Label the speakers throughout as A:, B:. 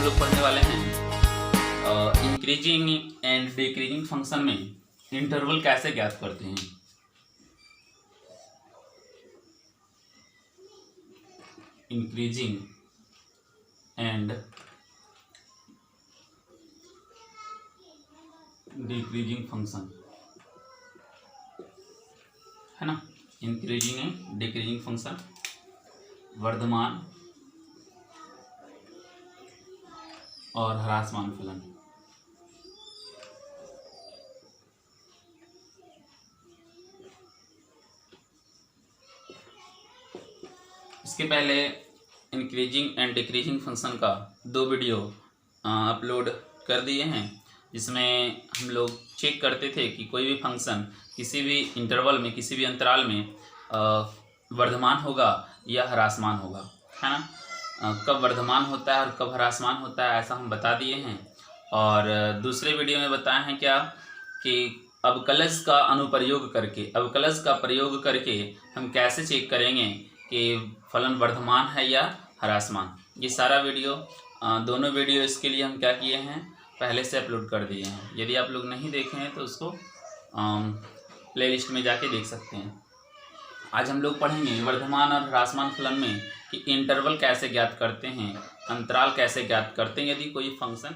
A: लोग पढ़ने वाले हैं इंक्रीजिंग एंड डिक्रीजिंग फंक्शन में इंटरवल कैसे ज्ञात करते हैं। इंक्रीजिंग एंड डिक्रीजिंग फंक्शन है ना। इंक्रीजिंग एंड डिक्रीजिंग फंक्शन, वर्धमान और ह्रासमान फलन। इसके पहले इंक्रीजिंग एंड डिक्रीजिंग फंक्शन का 2 वीडियो अपलोड कर दिए हैं, जिसमें हम लोग चेक करते थे कि कोई भी फंक्शन किसी भी इंटरवल में, किसी भी अंतराल में वर्धमान होगा या ह्रासमान होगा, है ना। कब वर्धमान होता है और कब ह्रासमान होता है ऐसा हम बता दिए हैं। और दूसरे वीडियो में बताए हैं क्या कि अवकलज का अनुप्रयोग करके, अवकलज का प्रयोग करके हम कैसे चेक करेंगे कि फलन वर्धमान है या ह्रासमान। ये सारा वीडियो, दोनों वीडियो इसके लिए हम क्या किए हैं, पहले से अपलोड कर दिए हैं। यदि आप लोग नहीं देखे हैं तो उसको प्लेलिस्ट में जाके देख सकते हैं। आज हम लोग पढ़ेंगे वर्धमान और ह्रासमान फलन में कि इंटरवल कैसे ज्ञात करते हैं, अंतराल कैसे ज्ञात करते हैं यदि कोई फंक्शन।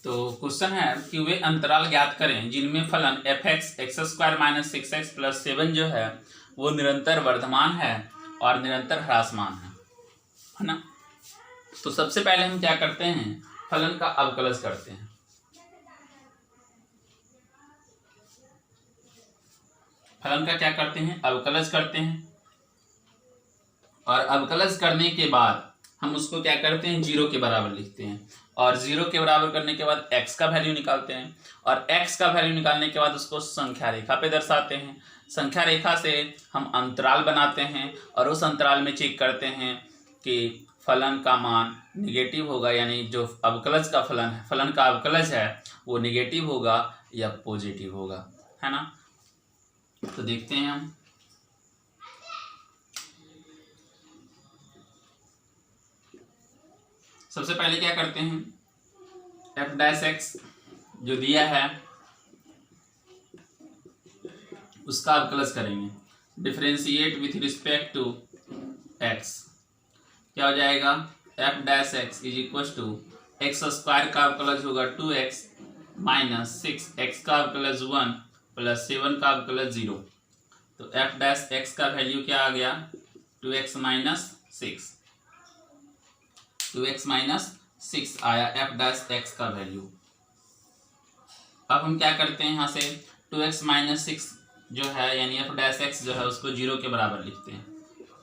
A: तो क्वेश्चन है कि वे अंतराल ज्ञात करें जिनमें फलन f(x) x² - 6x + 7 जो है वो निरंतर वर्धमान है और निरंतर ह्रासमान है ना। तो सबसे पहले हम क्या करते हैं, फलन का अवकलज करते हैं। फलन का क्या करते हैं, अवकलज करते हैं। और अवकलज करने के बाद हम उसको क्या करते हैं, 0 के बराबर लिखते हैं। और 0 के बराबर करने के बाद x का वैल्यू निकालते हैं। और x का वैल्यू निकालने के बाद उसको संख्या रेखा पे दर्शाते हैं। संख्या रेखा से हम अंतराल बनाते हैं और उस अंतराल में चेक करते हैं कि फलन का मान निगेटिव होगा, यानी जो अवकलज का फलन है, फलन का अवकलज है वो निगेटिव होगा या पॉजिटिव होगा, है ना। तो देखते हैं हम। सबसे पहले क्या करते हैं, f' जो दिया है उसका अवकलज करेंगे। Differentiate with respect to x, क्या हो जाएगा, f' = x² का अवकलज होगा 2x - 6x का अवकलज 1 + 7 का अवकलज 0। तो f' का वैल्यू क्या आ गया, 2x - 6, 2x - 6 आया f' का वैल्यू। अब हम क्या करते हैं, यहाँ से 2x - 6 जो है यानी f' जो है उसको 0 के बराबर लिखते हैं।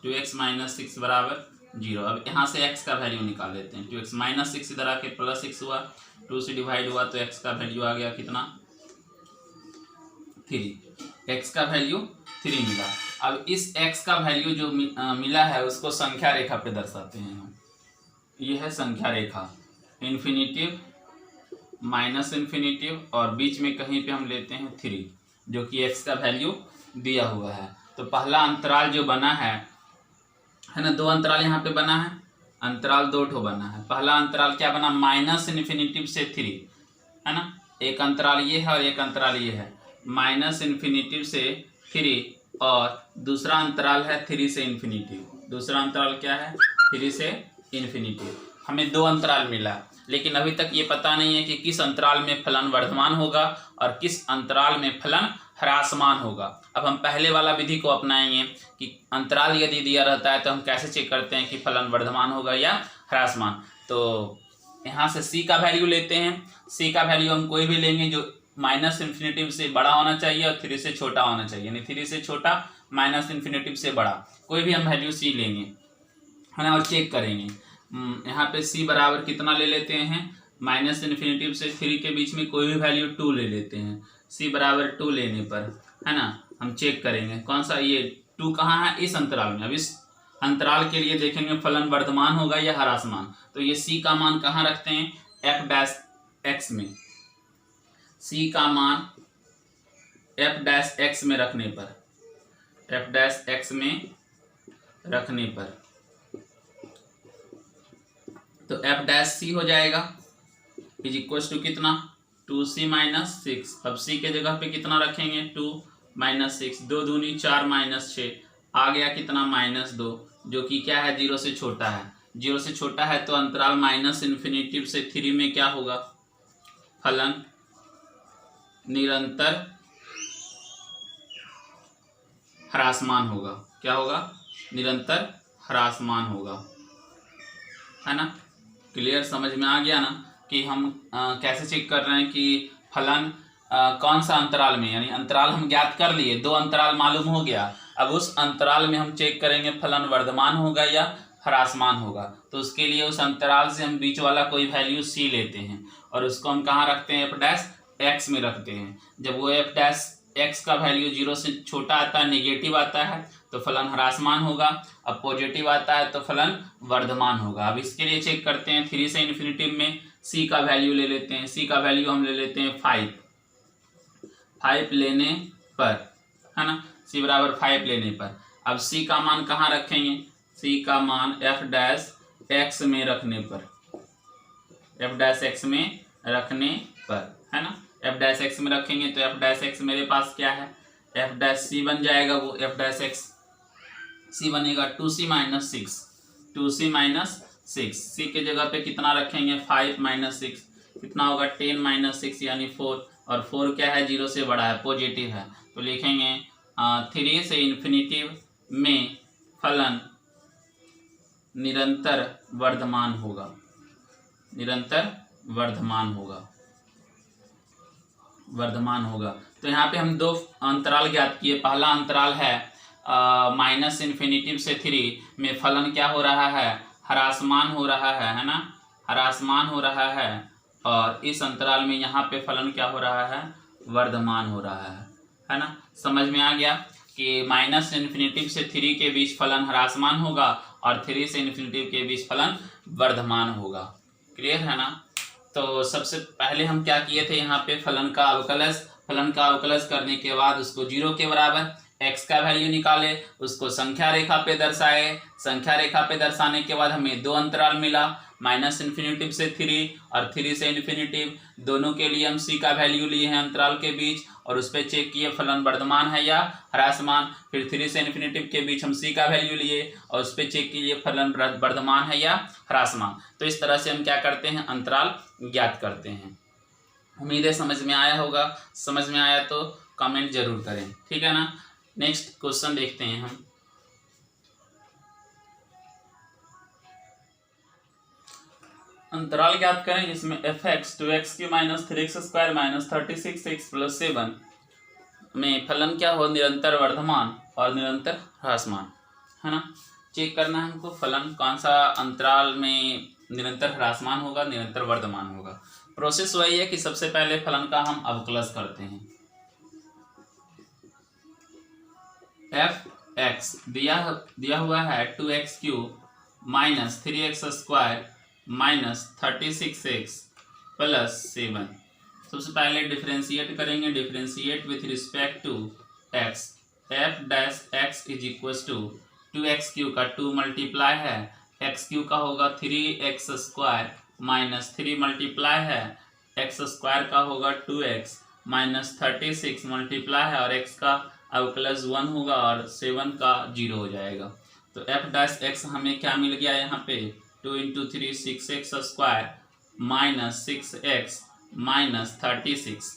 A: 2x - 6 = 0। अब यहाँ से x का वैल्यू निकाल लेते हैं। 2x - 6 इधर आके +6 हुआ, 2 से डिवाइड हुआ तो x का वैल्यू आ गया कितना, 3। x का वैल्यू 3 मिला। अब इस x का वैल्यू जो मिला है उसको संख्या रेखा पे दर्शाते हैं हम। ये है संख्या रेखा, इन्फिनिटिव, -इन्फिनिटिव और बीच में कहीं पे हम लेते हैं 3, जो कि x का वैल्यू दिया हुआ है। तो पहला अंतराल जो बना है ना, 2 अंतराल यहाँ पे बना है, अंतराल 2 ठो बना है। पहला अंतराल क्या बना, -इन्फिनिटिव से 3, है ना। एक अंतराल ये है और एक अंतराल ये है, -इन्फिनिटिव से 3 और दूसरा अंतराल है 3 से इन्फिनिटिव। दूसरा अंतराल क्या है, 3 से इन्फिनिटिव। हमें 2 अंतराल मिला, लेकिन अभी तक ये पता नहीं है कि किस अंतराल में फलन वर्धमान होगा और किस अंतराल में फलन ह्रासमान होगा। अब हम पहले वाला विधि को अपनाएंगे कि अंतराल यदि दिया रहता है तो हम कैसे चेक करते हैं कि फलन वर्धमान होगा या ह्रासमान। तो यहाँ से c का वैल्यू लेते हैं। c का वैल्यू हम कोई भी लेंगे जो -इन्फिनिटिव से बड़ा होना चाहिए और 3 से छोटा होना चाहिए, यानी 3 से छोटा, -इन्फिनिटिव से बड़ा, कोई भी हम वैल्यू c लेंगे, है ना, और चेक करेंगे। यहाँ पे c बराबर कितना ले लेते हैं, -इन्फिनिटिव से 3 के बीच में कोई भी वैल्यू 2 ले लेते हैं। c बराबर 2 लेने पर, है ना, हम चेक करेंगे कौन सा, ये 2 कहाँ है, इस अंतराल में। अब इस अंतराल के लिए देखेंगे फलन वर्धमान होगा या ह्रासमान। तो ये c का मान कहाँ रखते हैं, f' में। c का मान f' में रखने पर, f' में रखने पर तो एफ डैश सी हो जाएगा इज इक्वल टू कितना 2c माइनस 6। अब c के जगह पे कितना रखेंगे 2 माइनस 6, 2 दूनी 4 माइनस 6 आ गया कितना -2, जो कि क्या है 0 से छोटा है। 0 से छोटा है तो अंतराल माइनस इन्फिनिटी से 3 में क्या होगा, फलन निरंतर ह्रासमान होगा। क्या होगा, निरंतर ह्रासमान होगा, है ना। क्लियर, समझ में आ गया ना कि हम कैसे चेक कर रहे हैं कि फलन कौन सा अंतराल में, यानी अंतराल हम ज्ञात कर लिए, 2 अंतराल मालूम हो गया। अब उस अंतराल में हम चेक करेंगे फलन वर्धमान होगा या ह्रासमान होगा। तो उसके लिए उस अंतराल से हम बीच वाला कोई वैल्यू c लेते हैं और उसको हम कहाँ रखते हैं, एफ डैश एक्स में रखते हैं। जब वो एफ डैश एक्स का वैल्यू 0 से छोटा आता है, नेगेटिव आता है, तो फलन ह्रासमान होगा। अब पॉजिटिव आता है तो फलन वर्धमान होगा। अब इसके लिए चेक करते हैं 3 से इन्फिनिटी में c का वैल्यू ले लेते हैं। c का वैल्यू हम ले लेते हैं 5 लेने पर, है ना, c बराबर 5 लेने पर। अब c का मान कहाँ रखेंगे, c का मान एफ डैश एक्स में रखने पर, एफ डैश एक्स में रखने पर, है ना। एफ डैश एक्स में रखेंगे तो एफ डैश एक्स मेरे पास क्या है, एफ डैश सी बन जाएगा। वो एफ डैश एक्स सी बनेगा 2c माइनस 6, 2c माइनस 6। सी के जगह पे कितना रखेंगे 5 माइनस 6, कितना होगा 10 माइनस 6 यानी 4, और 4 क्या है 0 से बड़ा है, पॉजिटिव है, तो लिखेंगे 3 से इन्फिनिटी में फलन निरंतर वर्धमान होगा, निरंतर वर्धमान होगा, वर्धमान होगा। तो यहाँ पे हम 2 अंतराल ज्ञात किए। पहला अंतराल है माइनस इन्फिनिटी से 3 में फलन क्या हो रहा है, ह्रासमान हो रहा है ना, ह्रासमान हो रहा है। और इस अंतराल में यहाँ पे फलन क्या हो रहा है, वर्धमान हो रहा है ना। समझ में आ गया कि माइनस इन्फिनिटी से 3 के बीच फलन ह्रासमान होगा और 3 से इन्फिनिटी के बीच फलन वर्धमान होगा। क्लियर है ना। तो सबसे पहले हम क्या किए थे, यहाँ पे फलन का अवकलज करने के बाद उसको 0 के बराबर x का वैल्यू निकाले, उसको संख्या रेखा पे दर्शाए। संख्या रेखा पे दर्शाने के बाद हमें 2 अंतराल मिला, माइनस इन्फिनिटी से 3 और 3 से इन्फिनिटी। दोनों के लिए हम c का वैल्यू लिए हैं अंतराल के बीच और उस पर चेक किए फलन वर्धमान है या ह्रासमान। फिर 3 से इन्फिनिटी के बीच हम c का वैल्यू लिए और उस पर चेक किए फलन वर्धमान है या ह्रासमान। तो इस तरह से हम क्या करते हैं, अंतराल ज्ञात करते हैं। उम्मीद है समझ में आया होगा। समझ में आया तो कमेंट जरूर करें, ठीक है ना। नेक्स्ट क्वेश्चन देखते हैं हम। अंतराल ज्ञात करें जिसमें f(x) 2x³ minus 3x² minus 36x plus 7 में फलन क्या हो, निरंतर वर्धमान और निरंतर ह्रासमान, है ना। चेक करना है हमको फलन कौन सा अंतराल में निरंतर ह्रासमान होगा, निरंतर वर्धमान होगा। प्रोसेस वही है कि सबसे पहले फलन का हम अवकलज करते हैं। f(x) दिया हुआ है 2x³ minus 3x² minus 36x plus 7। सबसे पहले डिफ्रेंशिएट करेंगे, differentiate with respect to x। f dash x is equal to 2x³ का 2 मल्टीप्लाई है, x³ का होगा 3x² माइनस 3 मल्टीप्लाई है, x² का होगा 2x माइनस 36 मल्टीप्लाई है और x का अवकलज 1 होगा और 7 का 0 हो जाएगा। तो f डैश x हमें क्या मिल गया यहाँ पे, 2 × 3 6x² माइनस 6x माइनस 36,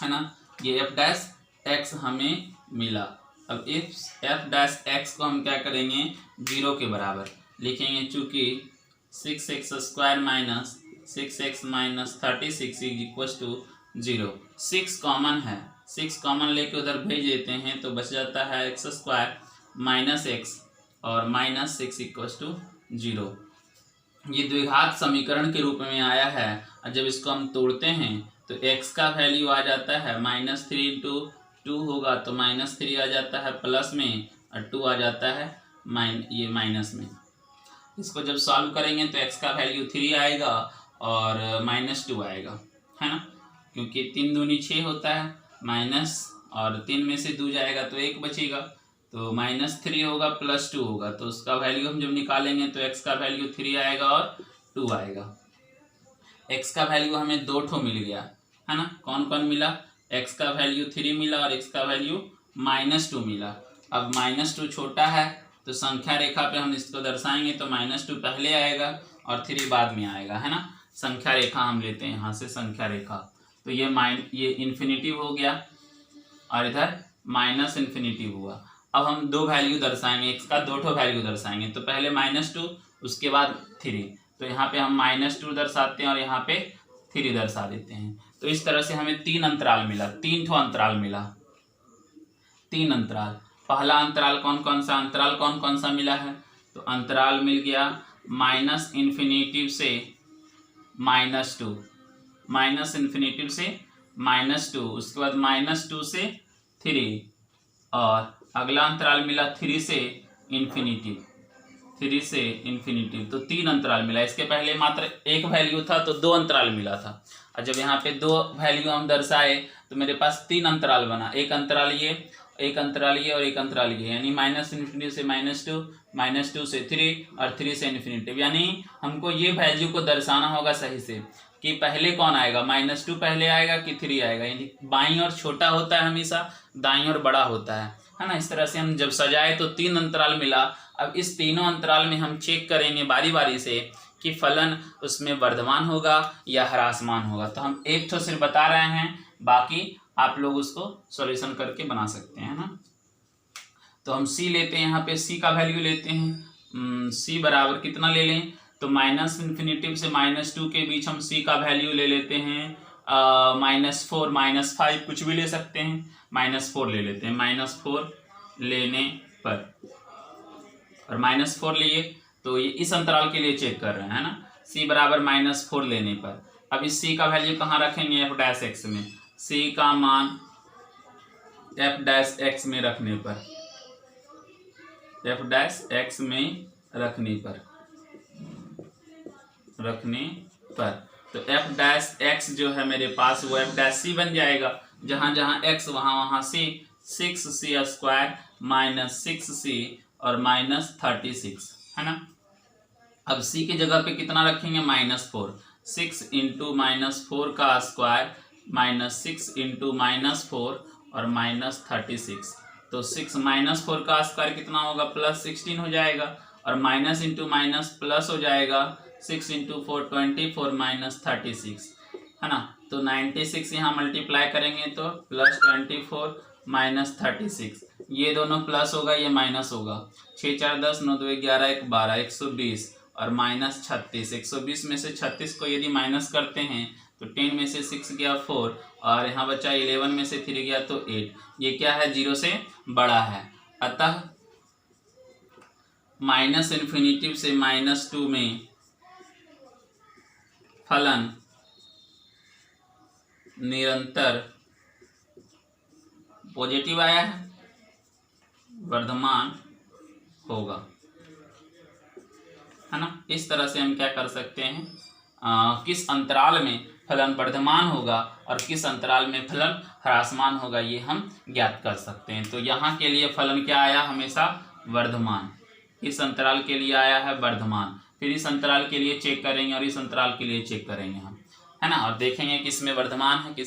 A: है ना। ये f डैश x हमें मिला। अब इस f डैश x को हम क्या करेंगे, 0 के बराबर लिखेंगे, चूँकि 6x² minus 6x minus 36 is equal to 0। 6 common है, 6 कॉमन लेके उधर भेज देते हैं तो बच जाता है x² माइनस x और माइनस 6 इक्वल टू 0। ये द्विघात समीकरण के रूप में आया है और जब इसको हम तोड़ते हैं तो x का वैल्यू आ जाता है -3 × 2 होगा तो -3 आ जाता है प्लस में और 2 आ जाता है ये माइनस में। इसको जब सॉल्व करेंगे तो x का वैल्यू 3 आएगा और -2 आएगा, है ना, क्योंकि 3 दूनी 6 होता है, माइनस और 3 में से 2 जाएगा तो 1 बचेगा, तो -3 होगा प्लस 2 होगा। तो उसका वैल्यू हम जब निकालेंगे तो x का वैल्यू 3 आएगा और 2 आएगा। x का वैल्यू हमें 2 ठो मिल गया है ना। कौन कौन मिला? x का वैल्यू 3 मिला और x का वैल्यू -2 मिला। अब -2 छोटा है तो संख्या रेखा पे हम इसको दर्शाएंगे तो -2 पहले आएगा और 3 बाद में आएगा है ना। संख्या रेखा हम लेते हैं यहाँ से, संख्या रेखा। तो ये इन्फिनिटिव हो गया और इधर -इन्फिनिटिव हुआ। अब हम 2 वैल्यू दर्शाएंगे, x का 2 ठो वैल्यू दर्शाएंगे। तो पहले -2 उसके बाद 3। तो यहाँ पे हम -2 दर्शाते हैं और यहाँ पे 3 दर्शा देते हैं। तो इस तरह से हमें 3 अंतराल मिला, 3 ठो अंतराल मिला, 3 अंतराल। पहला अंतराल कौन कौन सा, अंतराल कौन कौन सा मिला है? तो अंतराल मिल गया -इन्फिनिटिव से -2, -इन्फिनिटिव से -2, उसके बाद -2 से 3 और अगला अंतराल मिला 3 से इन्फिनिटिव, 3 से इन्फिनिटिव। तो 3 अंतराल मिला। इसके पहले मात्र 1 वैल्यू था तो 2 अंतराल मिला था। और जब यहाँ पे 2 वैल्यू हम दर्शाए तो मेरे पास 3 अंतराल बना, एक अंतराल ये, एक अंतराल ये और एक अंतराल ये, यानी -इन्फिनिटिव से -2, -2 से 3 और 3 से इन्फिनिटिव। यानी हमको ये वैल्यू को दर्शाना होगा सही से कि पहले कौन आएगा, -2 पहले आएगा कि 3 आएगा। यानी बाईं ओर छोटा होता है हमेशा, दाईं ओर बड़ा होता है ना। इस तरह से हम जब सजाए तो 3 अंतराल मिला। अब इस तीनों अंतराल में हम चेक करेंगे बारी बारी से कि फलन उसमें वर्धमान होगा या ह्रासमान होगा। तो हम एक तो सिर्फ बता रहे हैं, बाकी आप लोग उसको सॉल्यूशन करके बना सकते हैं ना। तो हम c लेते हैं, यहाँ पे c का वैल्यू लेते हैं। c बराबर कितना ले लें? तो -इन्फिनिटिव से -2 के बीच हम c का वैल्यू ले लेते हैं -4, -5 कुछ भी ले सकते हैं। -4 ले लेते हैं। -4 लेने पर और -4 लिए तो ये इस अंतराल के लिए चेक कर रहे हैं ना। c बराबर -4 लेने पर अब इस c का वैल्यू कहाँ रखेंगे? f' में। c का मान f' में रखने पर, f' में रखने पर तो f' जो है मेरे पास वो f' बन जाएगा। जहाँ जहाँ x वहाँ c, 6c² -6c और -36 है ना। अब c की जगह पे कितना रखेंगे? -4, 6 × -4 का स्क्वायर -6 × -4 और -36। तो 6 -4 का स्क्वायर कितना होगा? +16 हो जाएगा और माइनस इंटू माइनस प्लस हो जाएगा। 6 × 4 24 -36 है ना। तो 96 यहाँ मल्टीप्लाई करेंगे तो +24 -36, ये दोनों प्लस होगा ये माइनस होगा। 6 4 10 9 2 11 1 12 120 और -36। 120 में से 36 को यदि माइनस करते हैं तो 10 में से 6 गया 4 और यहाँ बचा 11 में से 3 गया तो 8। ये क्या है? 0 से बड़ा है। अतः -इन्फिनिटिव से -2 में फलन निरंतर पॉजिटिव आया है, वर्धमान होगा है ना। इस तरह से हम क्या कर सकते हैं, किस अंतराल में फलन वर्धमान होगा और किस अंतराल में फलन ह्रासमान होगा ये हम ज्ञात कर सकते हैं। तो यहाँ के लिए फलन क्या आया? हमेशा वर्धमान। इस अंतराल के लिए आया है वर्धमान। फिर इस अंतराल के लिए चेक करेंगे और इस अंतराल के लिए चेक करेंगे हम, है ना। और देखेंगे कि इसमें वर्धमान है किस